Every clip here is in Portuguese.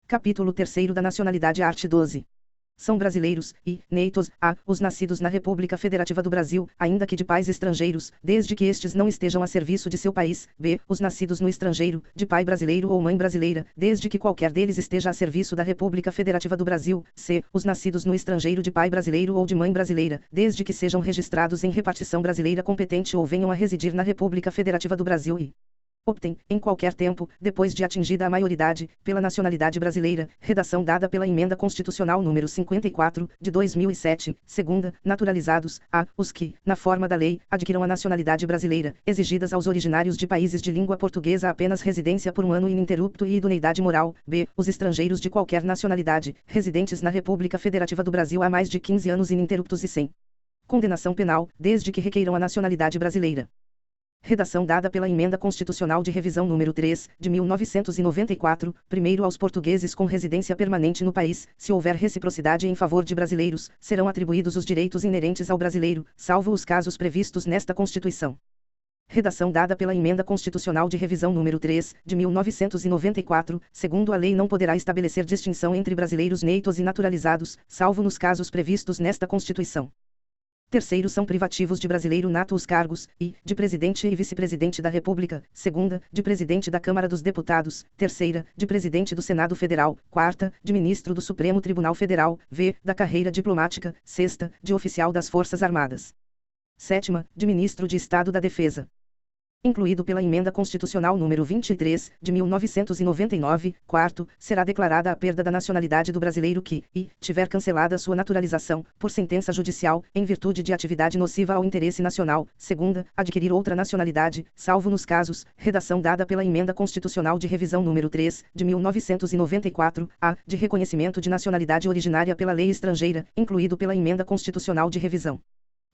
Capítulo 3º da Nacionalidade Art. 12. São brasileiros, e, neitos, a, os nascidos na República Federativa do Brasil, ainda que de pais estrangeiros, desde que estes não estejam a serviço de seu país, b, os nascidos no estrangeiro, de pai brasileiro ou mãe brasileira, desde que qualquer deles esteja a serviço da República Federativa do Brasil, c, os nascidos no estrangeiro de pai brasileiro ou de mãe brasileira, desde que sejam registrados em repartição brasileira competente ou venham a residir na República Federativa do Brasil e optem, em qualquer tempo, depois de atingida a maioridade, pela nacionalidade brasileira, redação dada pela Emenda Constitucional número 54, de 2007, segunda, naturalizados, a, os que, na forma da lei, adquiram a nacionalidade brasileira, exigidas aos originários de países de língua portuguesa apenas residência por um ano ininterrupto e idoneidade moral, b, os estrangeiros de qualquer nacionalidade, residentes na República Federativa do Brasil há mais de 15 anos ininterruptos e sem condenação penal, desde que requeiram a nacionalidade brasileira. Redação dada pela Emenda Constitucional de Revisão número 3, de 1994, primeiro aos portugueses com residência permanente no país, se houver reciprocidade em favor de brasileiros, serão atribuídos os direitos inerentes ao brasileiro, salvo os casos previstos nesta Constituição. Redação dada pela Emenda Constitucional de Revisão número 3, de 1994, segundo a lei não poderá estabelecer distinção entre brasileiros neitos e naturalizados, salvo nos casos previstos nesta Constituição. Terceiro são privativos de brasileiro nato os cargos, e, de presidente e vice-presidente da República, segunda, de presidente da Câmara dos Deputados, terceira, de presidente do Senado Federal, quarta, de ministro do Supremo Tribunal Federal, v, da carreira diplomática, sexta, de oficial das Forças Armadas. Sétima, de ministro de Estado da Defesa. Incluído pela Emenda Constitucional número 23, de 1999, quarto, será declarada a perda da nacionalidade do brasileiro que, e, tiver cancelada sua naturalização, por sentença judicial, em virtude de atividade nociva ao interesse nacional, segunda, adquirir outra nacionalidade, salvo nos casos, redação dada pela Emenda Constitucional de Revisão número 3, de 1994, a, de reconhecimento de nacionalidade originária pela lei estrangeira, incluído pela Emenda Constitucional de Revisão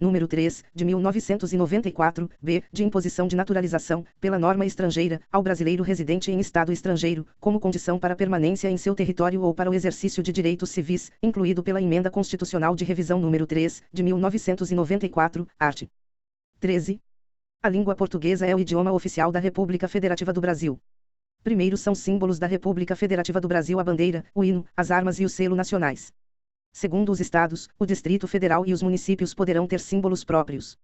número 3, de 1994, b, de imposição de naturalização, pela norma estrangeira, ao brasileiro residente em estado estrangeiro, como condição para permanência em seu território ou para o exercício de direitos civis, incluído pela Emenda Constitucional de Revisão número 3, de 1994, art. 13. A língua portuguesa é o idioma oficial da República Federativa do Brasil. Primeiro são símbolos da República Federativa do Brasil a bandeira, o hino, as armas e o selo nacionais. Segundo os estados, o Distrito Federal e os municípios poderão ter símbolos próprios.